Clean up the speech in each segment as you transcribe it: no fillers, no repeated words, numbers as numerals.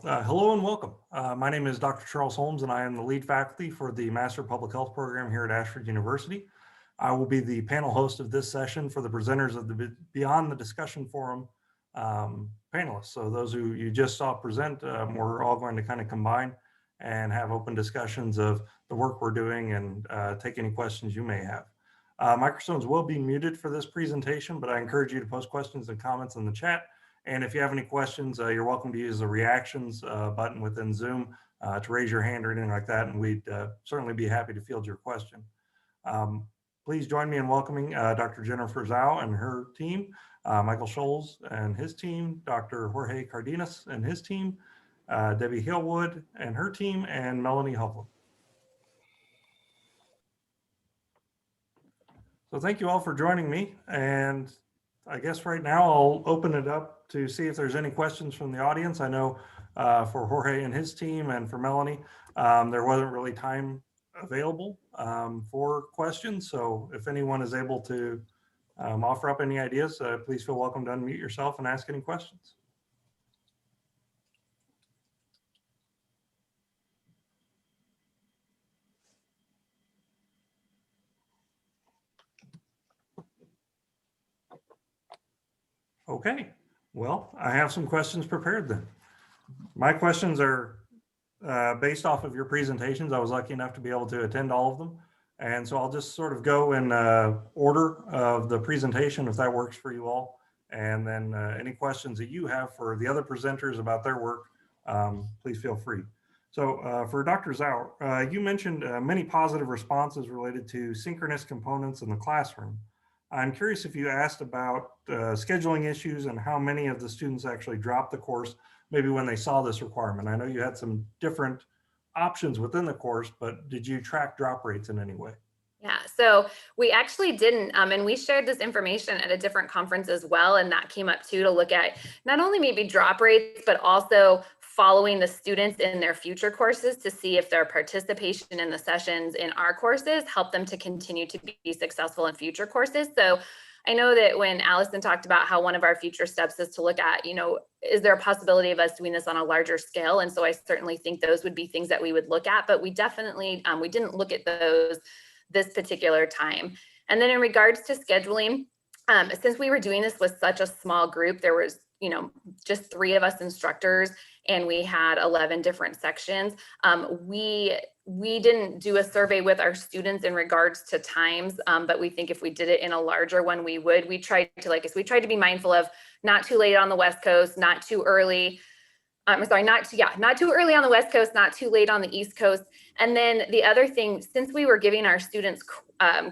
Hello and welcome. My name is Dr. Charles Holmes, and I am the lead faculty for the Master of Public Health program here at Ashford University. I will be the panel host of this session for the presenters of the Beyond the Discussion Forum panelists. So those who you just saw present, we're all going to kind of combine and have open discussions of the work we're doing and take any questions you may have. Microphones will be muted for this presentation, but I encourage you to post questions and comments in the chat. And if you have any questions, you're welcome to use the reactions button within Zoom to raise your hand or anything like that. And we'd certainly be happy to field your question. Please join me in welcoming Dr. Jennifer Zaur and her team, Michael Schulz and his team, Dr. Jorge Cardena and his team, Debby Hailwood and her team, and Melanie Hohland. So thank you all for joining me. And I guess right now I'll open it up to see if there's any questions from the audience. I know for Jorge and his team and for Melanie, there wasn't really time available for questions. So if anyone is able to offer up any ideas, please feel welcome to unmute yourself and ask any questions. Okay, well, I have some questions prepared then. My questions are based off of your presentations. I was lucky enough to be able to attend all of them. And so I'll just sort of go in order of the presentation, if that works for you all. And then any questions that you have for the other presenters about their work, please feel free. So for Dr. Zaur, you mentioned many positive responses related to synchronous components in the classroom. I'm curious if you asked about scheduling issues and how many of the students actually dropped the course, maybe when they saw this requirement. I know you had some different options within the course, but did you track drop rates in any way? Yeah, so we actually didn't, and we shared this information at a different conference as well, and that came up too, to look at not only maybe drop rates, but also following the students in their future courses to see if their participation in the sessions in our courses help them to continue to be successful in future courses. So I know that when Allison talked about how one of our future steps is to look at, is there a possibility of us doing this on a larger scale? And so I certainly think those would be things that we would look at, but we definitely, we didn't look at those this particular time. And then in regards to scheduling, since we were doing this with such a small group, there was, just 3 of us instructors, and we had 11 different sections. We didn't do a survey with our students in regards to times, but we think if we did it in a larger one, we would. We tried to be mindful of not too late on the West Coast, not too early. Not too early on the West Coast, not too late on the East Coast. And then the other thing, since we were giving our students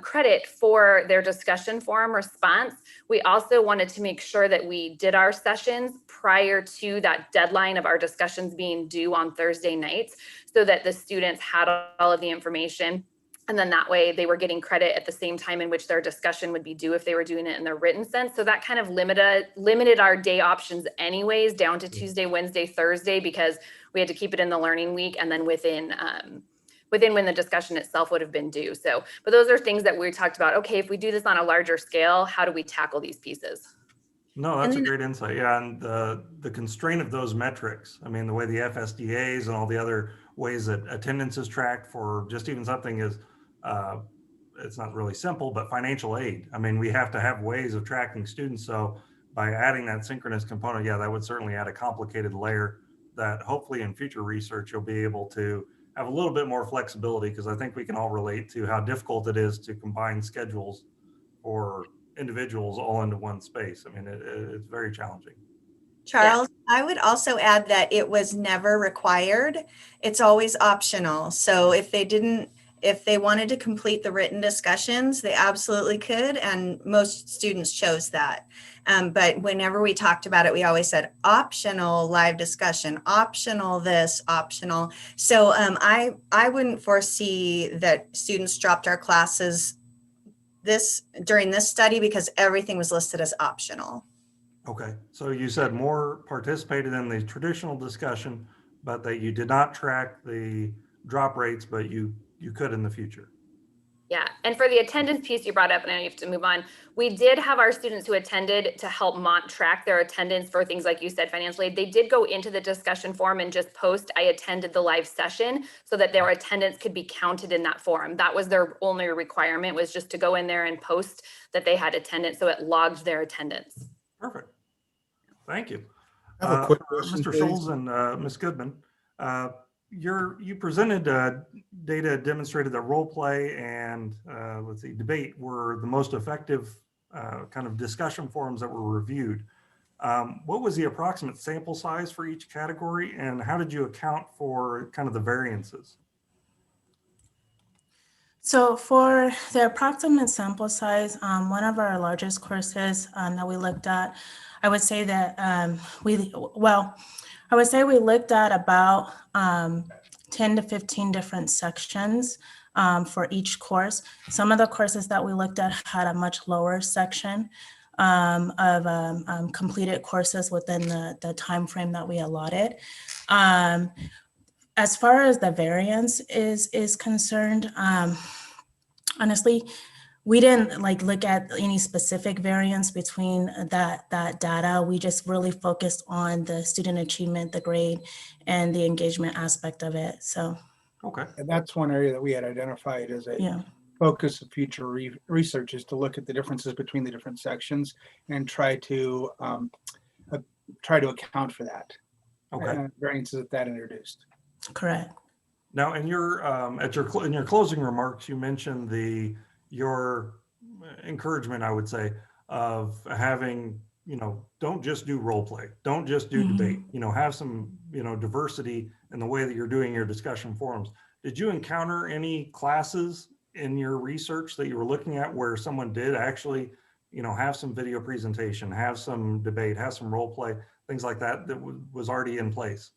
credit for their discussion forum response, we also wanted to make sure that we did our sessions prior to that deadline of our discussions being due on Thursday nights, so that the students had all of the information. And then that way they were getting credit at the same time in which their discussion would be due if they were doing it in the written sense. So that kind of limited our day options anyways down to Tuesday, Wednesday, Thursday, because we had to keep it in the learning week and then within when the discussion itself would have been due. So, but those are things that we talked about. Okay, if we do this on a larger scale, how do we tackle these pieces? No, that's a great insight. Yeah, and the constraint of those metrics, I mean, the way the FSDAs and all the other ways that attendance is tracked for just even something is, it's not really simple, but financial aid. I mean, we have to have ways of tracking students. So by adding that synchronous component, yeah, that would certainly add a complicated layer that hopefully in future research, you'll be able to have a little bit more flexibility, because I think we can all relate to how difficult it is to combine schedules for individuals all into one space. I mean, it's very challenging. Charles, yeah. I would also add that it was never required. It's always optional. So if they wanted to complete the written discussions, they absolutely could. And most students chose that. But whenever we talked about it, we always said optional live discussion, optional this, optional. So I wouldn't foresee that students dropped our classes during this study because everything was listed as optional. Okay, so you said more participated in the traditional discussion, but that you did not track the drop rates, but you could in the future. Yeah, and for the attendance piece you brought up, and I know you have to move on, we did have our students who attended to help track their attendance for things like you said, financial aid. They did go into the discussion forum and just post, I attended the live session, so that their attendance could be counted in that forum. That was their only requirement, was just to go in there and post that they had attendance, so it logged their attendance. Perfect. Thank you. I have a quick question, Mr. please. Schulz and Ms. Goodman, you presented data demonstrated that role play and let's see, debate were the most effective kind of discussion forums that were reviewed. What was the approximate sample size for each category, and how did you account for kind of the variances? So for the approximate sample size, one of our largest courses that we looked at, I would say that we looked at about 10 to 15 different sections for each course. Some of the courses that we looked at had a much lower section of completed courses within the time frame that we allotted. As far as the variance is concerned, honestly, we didn't look at any specific variance between that data. We just really focused on the student achievement, the grade, and the engagement aspect of it. So, okay. And that's one area that we had identified as a focus of future research, is to look at the differences between the different sections and try to account for that. Okay. Variances that introduced. Correct. Now, in your in your closing remarks, you mentioned your encouragement, I would say, of having, don't just do role play, don't just do debate, have some, diversity in the way that you're doing your discussion forums. Did you encounter any classes in your research that you were looking at where someone did actually, have some video presentation, have some debate, have some role play, things like that was already in place?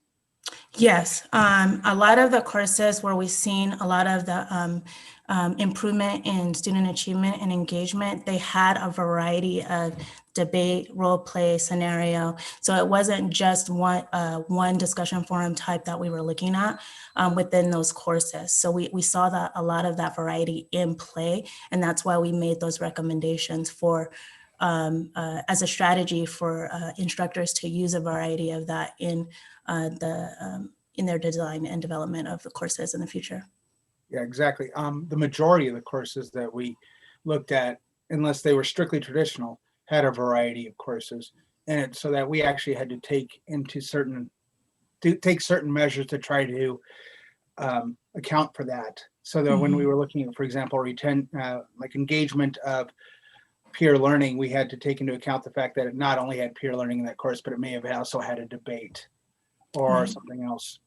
Yes, a lot of the courses where we've seen a lot of the improvement in student achievement and engagement, they had a variety of debate, role play, scenario. So it wasn't just one discussion forum type that we were looking at within those courses. So we saw that a lot of that variety in play, and that's why we made those recommendations for as a strategy for instructors to use a variety of that in their design and development of the courses in the future. Yeah, exactly. The majority of the courses that we looked at, unless they were strictly traditional, had a variety of courses, and so that we actually had to take certain measures to try to account for that. So that when we were looking at, for example, engagement of peer learning, we had to take into account the fact that it not only had peer learning in that course, but it may have also had a debate or something else.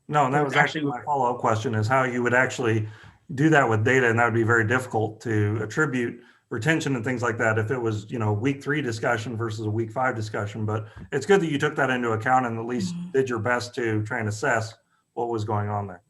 No, and that was actually my follow-up question, is how you would actually do that with data, and that would be very difficult to attribute retention and things like that if it was, week 3 discussion versus a week 5 discussion. But it's good that you took that into account and at least did your best to try and assess what was going on there.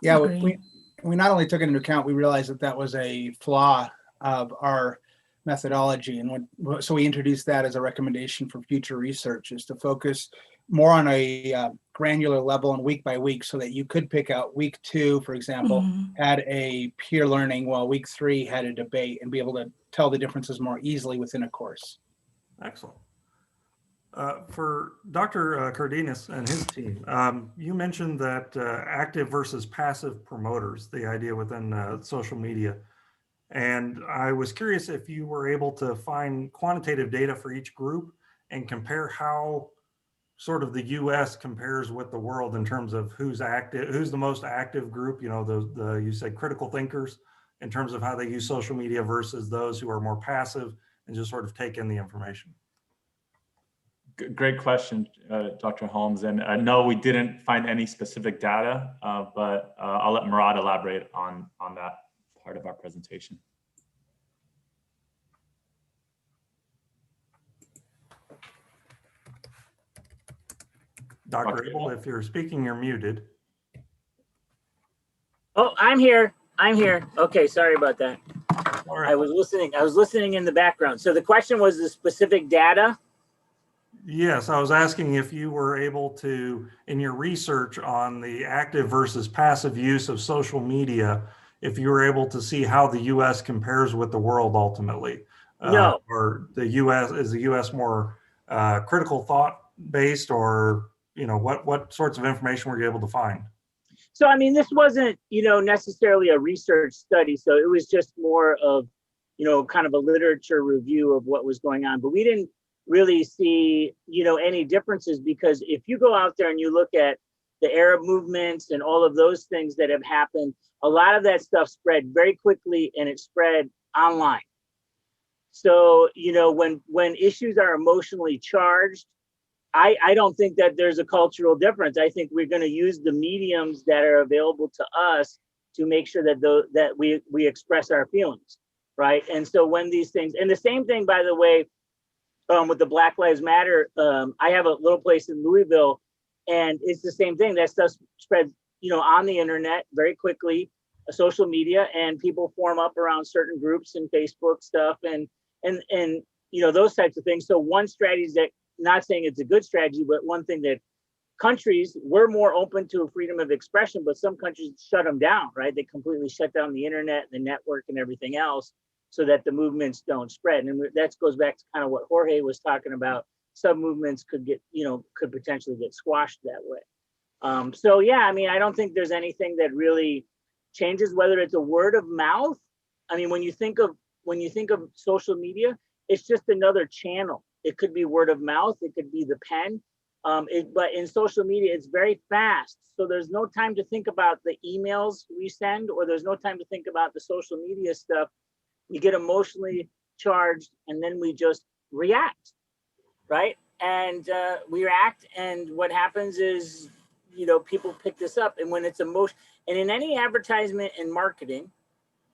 Yeah, we not only took it into account, we realized that was a flaw of our methodology, and so we introduced that as a recommendation for future research, is to focus more on a granular level and week by week, so that you could pick out week 2, for example, had a peer learning, while week 3 had a debate, and be able to tell the differences more easily within a course. Excellent. For Dr. Cardena and his team, you mentioned that active versus passive promoters, the idea within social media. And I was curious if you were able to find quantitative data for each group and compare how sort of the US compares with the world in terms of who's the most active group, you said critical thinkers, in terms of how they use social media versus those who are more passive and just sort of take in the information. Great question, Dr. Holmes. And no, we didn't find any specific data, but I'll let Murad elaborate on that part of our presentation. Dr. Abel, if you're speaking, you're muted. Oh, I'm here. Okay, sorry about that. All right. I was listening in the background. So the question was the specific data? Yes, I was asking if you were able to, in your research on the active versus passive use of social media, if you were able to see how the U.S. compares with the world ultimately. No. Or the U.S. is the U.S. more critical thought based, or what sorts of information were you able to find? So, I mean, this wasn't, necessarily a research study. So it was just more of, kind of a literature review of what was going on. But we didn't really see, any differences, because if you go out there and you look at the Arab movements and all of those things that have happened, a lot of that stuff spread very quickly, and it spread online. So, when issues are emotionally charged, I don't think that there's a cultural difference. I think we're going to use the mediums that are available to us to make sure that we express our feelings, right? And so when these things, and the same thing, by the way, with the Black Lives Matter, I have a little place in Louisville, and it's the same thing. That stuff spreads, on the internet very quickly, social media, and people form up around certain groups and Facebook stuff and those types of things. So one strategy that, not saying it's a good strategy, but one thing that countries were more open to freedom of expression, but some countries shut them down, right? They completely shut down the internet, the network, and everything else, so that the movements don't spread. And that goes back to kind of what Jorge was talking about. Some movements could potentially get squashed that way. So yeah, I mean, I don't think there's anything that really changes, whether it's a word of mouth. I mean, when you think of social media, it's just another channel. It could be word of mouth, it could be the pen. But in social media, it's very fast. So there's no time to think about the emails we send, or there's no time to think about the social media stuff. We get emotionally charged, and then we just react, right? And we react, and what happens is, people pick this up. And when it's emotion, and in any advertisement and marketing,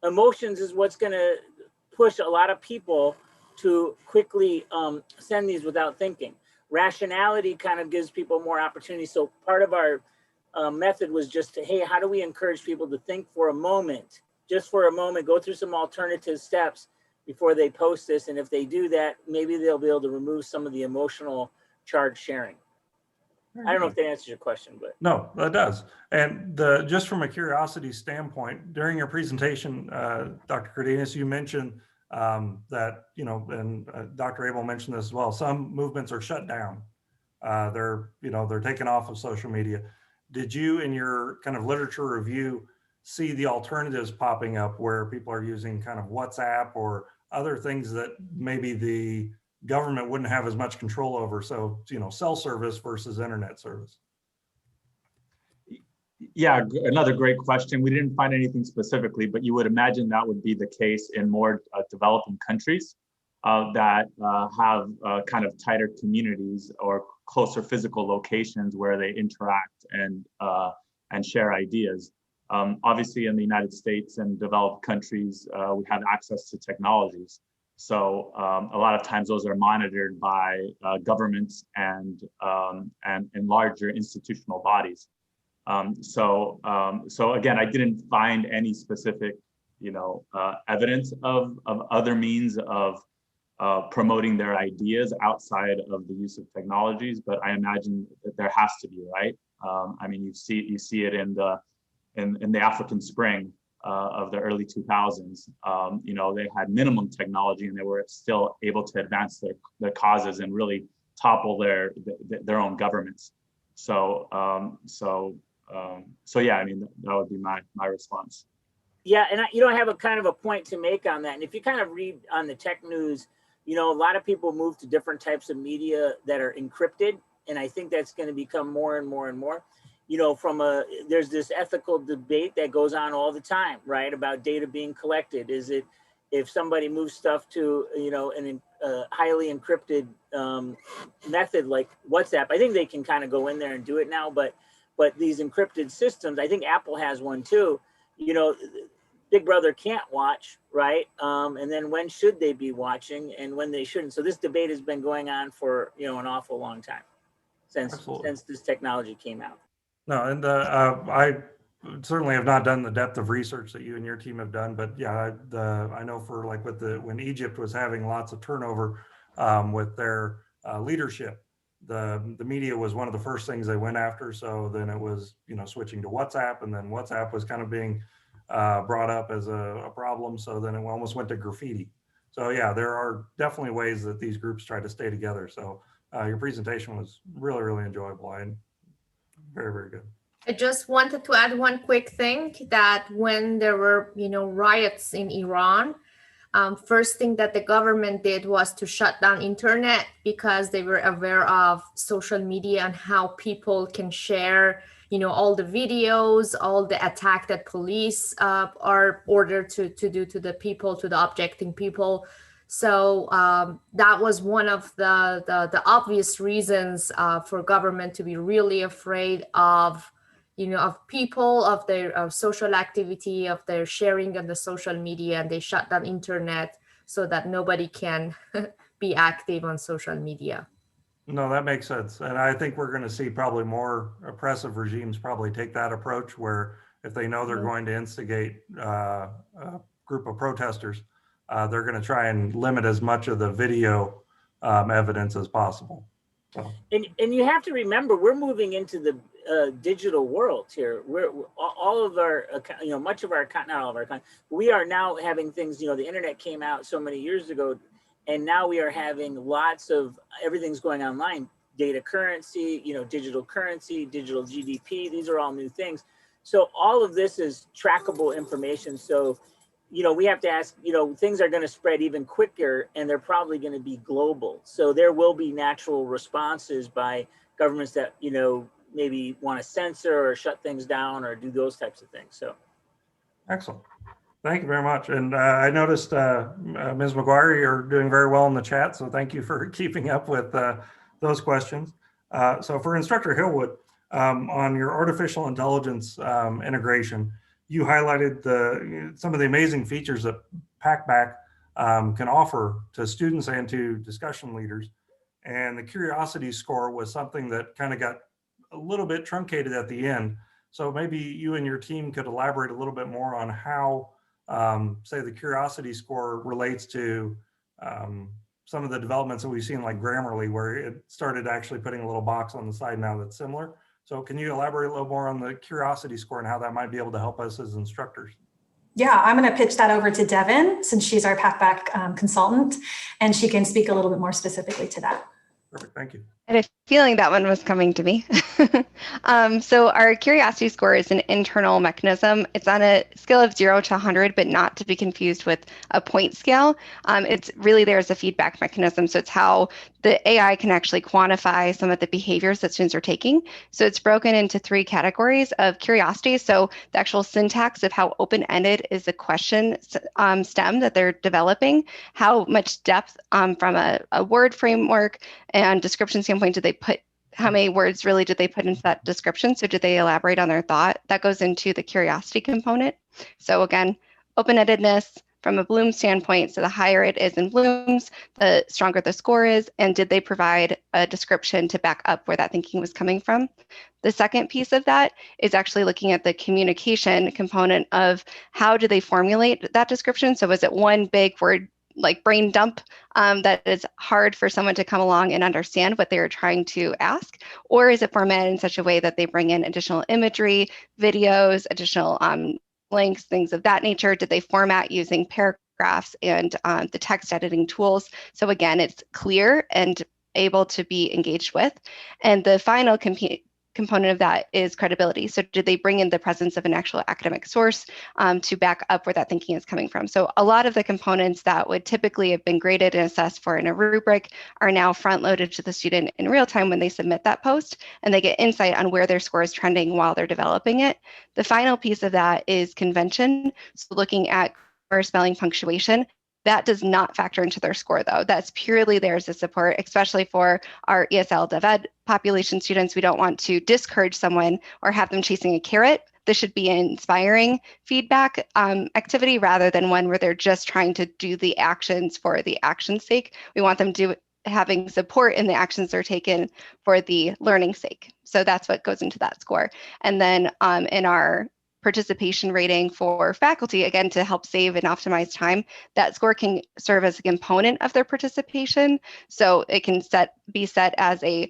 emotions is what's going to push a lot of people to quickly send these without thinking. Rationality kind of gives people more opportunity. So part of our method was just to, hey, how do we encourage people to think for a moment, just for a moment, go through some alternative steps before they post this. And if they do that, maybe they'll be able to remove some of the emotional charge sharing. I don't know if that answers your question, but. No, that does. And just from a curiosity standpoint, during your presentation, Dr. Cardena, you mentioned that, and Dr. Abel mentioned this as well, some movements are shut down. They're taken off of social media. Did you, in your kind of literature review, see the alternatives popping up where people are using kind of WhatsApp or other things that maybe the government wouldn't have as much control over? So, cell service versus internet service. Yeah, another great question. We didn't find anything specifically, but you would imagine that would be the case in more developing countries that have kind of tighter communities or closer physical locations where they interact and share ideas. Obviously, in the United States and developed countries, we have access to technologies. So a lot of times those are monitored by governments and larger institutional bodies. So again, I didn't find any specific, evidence of other means of promoting their ideas outside of the use of technologies, but I imagine that there has to be, right? I mean, you see it in the African Spring of the early 2000s. They had minimum technology, and they were still able to advance their causes and really topple their own governments. So yeah, I mean, that would be my response. Yeah, and I have a kind of a point to make on that. And if you kind of read on the tech news, a lot of people move to different types of media that are encrypted, and I think that's going to become more and more and more. There's this ethical debate that goes on all the time, right, about data being collected. Is it, if somebody moves stuff to an highly encrypted method like WhatsApp, I think they can kind of go in there and do it now, but these encrypted systems, I think Apple has one too, Big Brother can't watch, right? And then when should they be watching and when they shouldn't? So this debate has been going on for, an awful long time since this technology came out. No, and I certainly have not done the depth of research that you and your team have done, but yeah, I know for like when Egypt was having lots of turnover with their leadership, the media was one of the first things they went after. So then it was, switching to WhatsApp, and then WhatsApp was kind of being brought up as a problem. So then it almost went to graffiti. So yeah, there are definitely ways that these groups try to stay together. So your presentation was really, really enjoyable and very, very good. I just wanted to add one quick thing, that when there were, riots in Iran, first thing that the government did was to shut down internet, because they were aware of social media and how people can share, all the videos, all the attack that police are ordered to do to the people, to the objecting people. So that was one of the obvious reasons for government to be really afraid of, of people, of their social activity, of their sharing on the social media, and they shut down internet so that nobody can be active on social media. No, that makes sense. And I think we're going to see probably more oppressive regimes probably take that approach, where if they know they're going to instigate a group of protesters, they're going to try and limit as much of the video evidence as possible. So. And you have to remember, we're moving into the digital world here. We're all of our, much of our content, not all of our content, we are now having things, the internet came out so many years ago, and now we are having lots of, everything's going online, data currency, digital currency, digital GDP, these are all new things. So all of this is trackable information. So, we have to ask, things are going to spread even quicker, and they're probably going to be global. So there will be natural responses by governments that, maybe want to censor or shut things down or do those types of things. So. Excellent. Thank you very much. And I noticed Ms. Maguire, you're doing very well in the chat. So thank you for keeping up with those questions. So for Instructor Hailwood, on your artificial intelligence integration, you highlighted some of the amazing features that PacBack can offer to students and to discussion leaders. And the curiosity score was something that kind of got a little bit truncated at the end. So maybe you and your team could elaborate a little bit more on how, say, the curiosity score relates to some of the developments that we've seen, like Grammarly, where it started actually putting a little box on the side now that's similar. So can you elaborate a little more on the curiosity score and how that might be able to help us as instructors? Yeah, I'm going to pitch that over to Devyn, since she's our PacBack consultant, and she can speak a little bit more specifically to that. Perfect, thank you. I had a feeling that one was coming to me. So our curiosity score is an internal mechanism. It's on a scale of 0 to 100, but not to be confused with a point scale. It's really there as a feedback mechanism. So it's how the AI can actually quantify some of the behaviors that students are taking. So it's broken into 3 categories of curiosity. So the actual syntax of how open-ended is the question stem that they're developing, how much depth from a word framework and description standpoint did they put, how many words really did they put into that description? So did they elaborate on their thought? That goes into the curiosity component. So again, open-endedness from a Bloom standpoint. So the higher it is in Bloom's, the stronger the score is. And did they provide a description to back up where that thinking was coming from? The second piece of that is actually looking at the communication component of how do they formulate that description? So was it one big word like brain dump that is hard for someone to come along and understand what they're trying to ask? Or is it formatted in such a way that they bring in additional imagery, videos, additional links, things of that nature? Did they format using paragraphs and the text editing tools? So again, it's clear and able to be engaged with. And the final component of that is credibility. So did they bring in the presence of an actual academic source to back up where that thinking is coming from? So a lot of the components that would typically have been graded and assessed for in a rubric are now front loaded to the student in real time when they submit that post, and they get insight on where their score is trending while they're developing it. The final piece of that is convention. So looking at grammar, spelling, punctuation. That does not factor into their score, though. That's purely there as a support, especially for our ESL DevEd population students. We don't want to discourage someone or have them chasing a carrot. This should be an inspiring feedback activity rather than one where they're just trying to do the actions for the action's sake. We want them having support in the actions they're taken for the learning sake. So that's what goes into that score. And then in our participation rating for faculty, again, to help save and optimize time, that score can serve as a component of their participation. So it can be set as a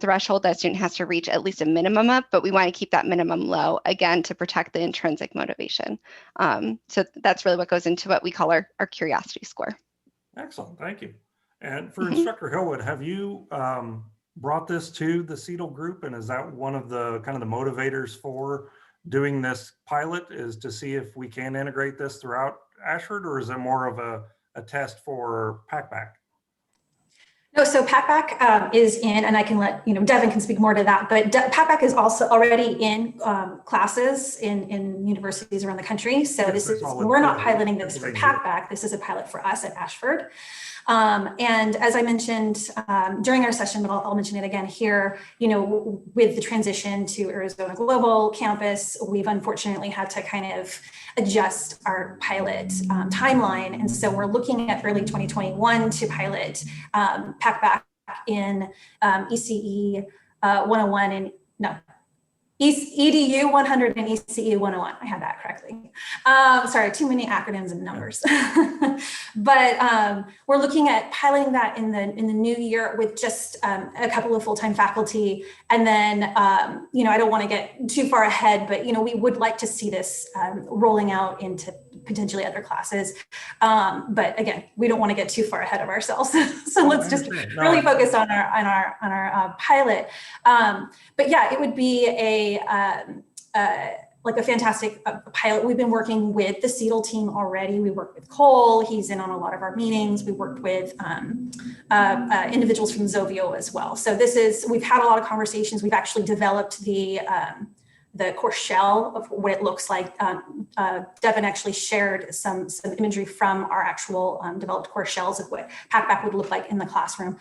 threshold that a student has to reach at least a minimum of, but we want to keep that minimum low, again, to protect the intrinsic motivation. So that's really what goes into what we call our curiosity score. Excellent, thank you. And for Instructor Hailwood, have you brought this to the CETL group, and is that one of the kind of the motivators for doing this pilot, is to see if we can integrate this throughout Ashford, or is it more of a test for PacBack? No, so PacBack is in, and I can let, Devyn can speak more to that, but PacBack is also already in classes in universities around the country. So Yes, this is, we're not piloting this for PacBack. This is a pilot for us at Ashford. And as I mentioned during our session, but I'll mention it again here, with the transition to Arizona Global Campus, we've unfortunately had to kind of adjust our pilot timeline. And so we're looking at early 2021 to pilot PacBack in ECE 101 and EDU 100 and ECE 101. I had that correctly. Sorry, too many acronyms and numbers. But we're looking at piloting that in the new year with just a couple of full-time faculty. And then, I don't want to get too far ahead, but, we would like to see this rolling out into potentially other classes. But again, we don't want to get too far ahead of ourselves. So let's just really focus on our pilot. But yeah, it would be a fantastic pilot. We've been working with the CETL team already. We worked with Cole. He's in on a lot of our meetings. We worked with individuals from Zovio as well. So we've had a lot of conversations. We've actually developed the course shell of what it looks like. Devyn actually shared some imagery from our actual developed course shells of what PacBack would look like in the classroom.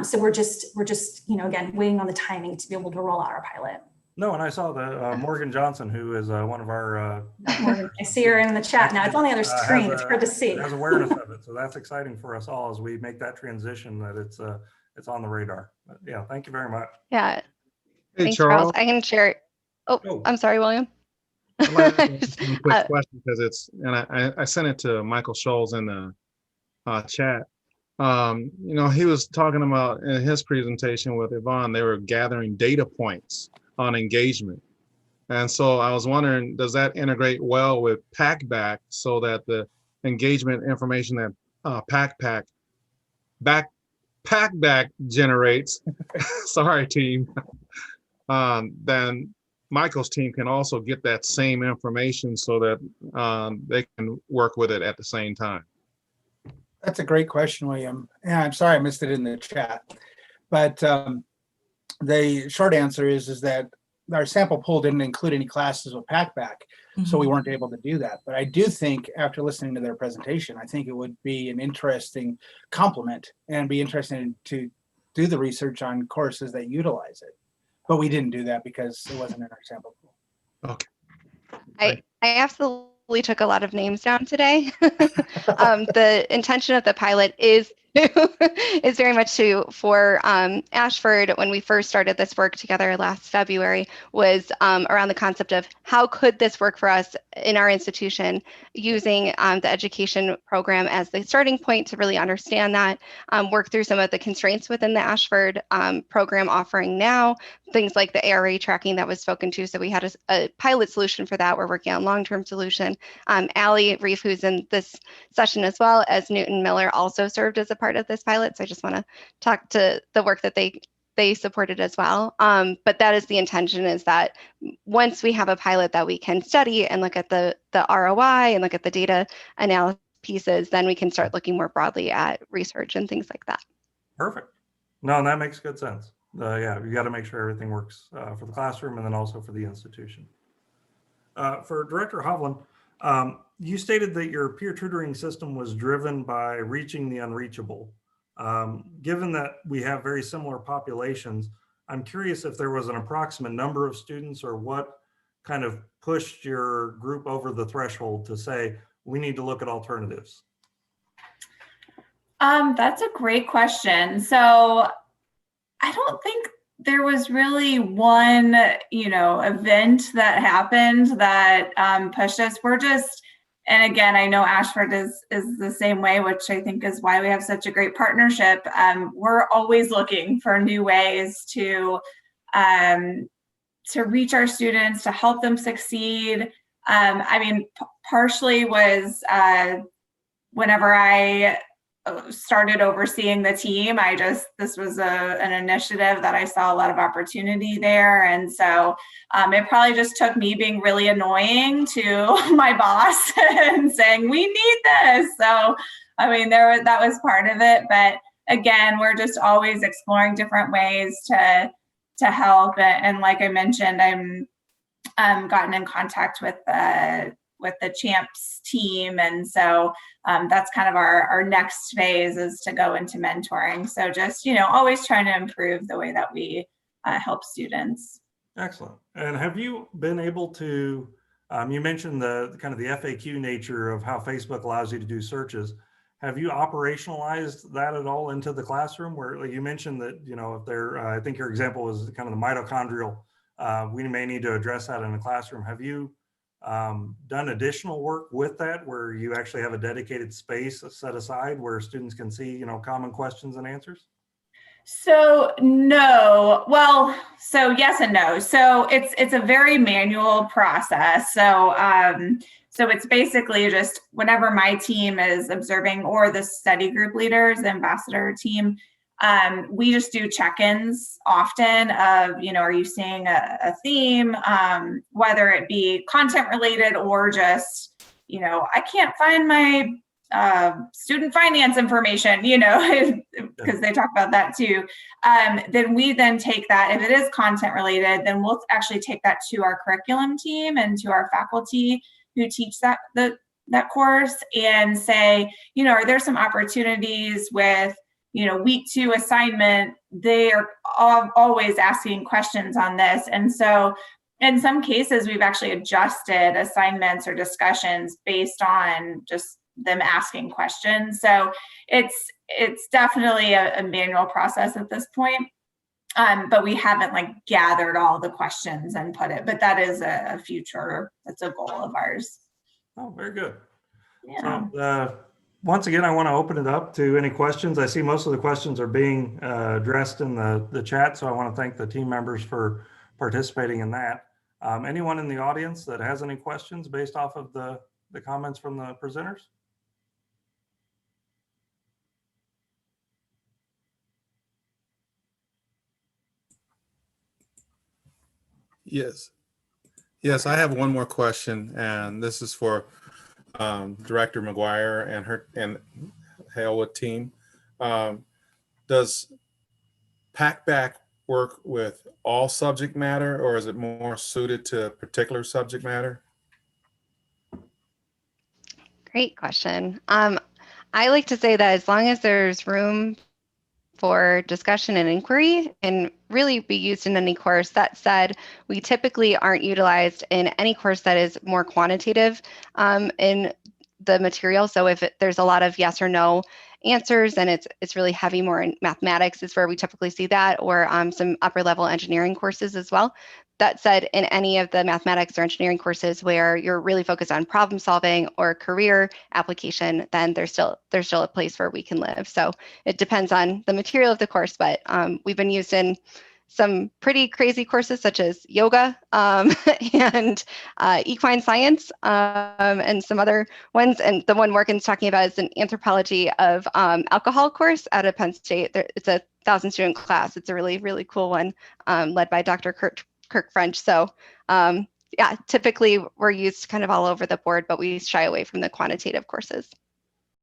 So we're just again, waiting on the timing to be able to roll out our pilot. No, and I saw the Morgan Johnson, who is one of our. Morgan, I see her in the chat now. It's on the other screen. It's hard to see. Has awareness of it, so that's exciting for us all as we make that transition. That it's on the radar. But yeah, thank you very much. Yeah. Hey, Thanks, Charles. I can share. Oh, I'm sorry, William. I'd like to ask a quick question because I sent it to Michael Schulz in the chat. He was talking about in his presentation with Yvonne, they were gathering data points on engagement. And so I was wondering, does that integrate well with PacBack so that the engagement information that PacBack generates, sorry team, then Michael's team can also get that same information so that they can work with it at the same time? That's a great question, William. And I'm sorry I missed it in the chat. But the short answer is that our sample pool didn't include any classes with PacBack, so we weren't able to do that. But I do think after listening to their presentation, I think it would be an interesting complement and be interesting to do the research on courses that utilize it. But we didn't do that because it wasn't in our sample pool. Okay. I absolutely took a lot of names down today. The intention of the pilot is very much for Ashford, when we first started this work together last February, was around the concept of how could this work for us in our institution, using the education program as the starting point to really understand that, work through some of the constraints within the Ashford program offering now, things like the ARA tracking that was spoken to. So we had a pilot solution for that. We're working on long-term solution. Allie Rief, who's in this session as well as Newton Miller, also served as a part of this pilot. So I just want to talk to the work that they supported as well. But that is the intention, is that once we have a pilot that we can study and look at the ROI and look at the data analysis pieces, then we can start looking more broadly at research and things like that. Perfect. No, and that makes good sense. Yeah, you got to make sure everything works for the classroom and then also for the institution. For Director Hohland, you stated that your peer tutoring system was driven by reaching the unreachable. Given that we have very similar populations, I'm curious if there was an approximate number of students or what kind of pushed your group over the threshold to say, we need to look at alternatives. That's a great question. So I don't think there was really one, event that happened that pushed us. And again, I know Ashford is the same way, which I think is why we have such a great partnership. We're always looking for new ways to reach our students, to help them succeed. Partially was whenever I started overseeing the team, this was an initiative that I saw a lot of opportunity there. And so it probably just took me being really annoying to my boss and saying, we need this. So, that was part of it. But again, we're just always exploring different ways to help. And like I mentioned, I'm gotten in contact with the Champs team. And so that's kind of our next phase, is to go into mentoring. So just, always trying to improve the way that we help students. Excellent. And have you been able to, you mentioned the kind of the FAQ nature of how Facebook allows you to do searches. Have you operationalized that at all into the classroom, where, like you mentioned that, if there, I think your example was kind of the mitochondrial, we may need to address that in the classroom. Have you done additional work with that, where you actually have a dedicated space set aside where students can see, common questions and answers? So no, well, so yes and no. So it's a very manual process. So it's basically just whenever my team is observing, or the study group leaders, the ambassador team, we just do check-ins often of, are you seeing a theme, whether it be content related or just, I can't find my student finance information, because they talk about that too. Then we take that, if it is content related, then we'll actually take that to our curriculum team and to our faculty who teach that course, and say, are there some opportunities with, week 2 assignment, they are always asking questions on this. And so in some cases, we've actually adjusted assignments or discussions based on just them asking questions. So it's definitely a manual process at this point. But we haven't gathered all the questions and put it, but that is that's a goal of ours. Oh, very good. Yeah. So, once again, I want to open it up to any questions. I see most of the questions are being addressed in the chat, so I want to thank the team members for participating in that. Anyone in the audience that has any questions based off of the comments from the presenters? Yes, I have one more question, and this is for Director Maguire and her and Hailwood team. Does PacBack work with all subject matter, or is it more suited to a particular subject matter? Great question. I like to say that as long as there's room for discussion and inquiry, and really be used in any course. That said, we typically aren't utilized in any course that is more quantitative in the material. So if there's a lot of yes or no answers, and it's really heavy more in mathematics is where we typically see that, or some upper level engineering courses as well. That said, in any of the mathematics or engineering courses where you're really focused on problem solving or career application, then there's still a place where we can live. So it depends on the material of the course, but we've been used in some pretty crazy courses such as yoga and equine science and some other ones. And the one Morgan's talking about is an anthropology of alcohol course out of Penn State. It's a 1,000 student class. It's a really, really cool one led by Dr. Kirk French. So yeah, typically we're used kind of all over the board, but we shy away from the quantitative courses.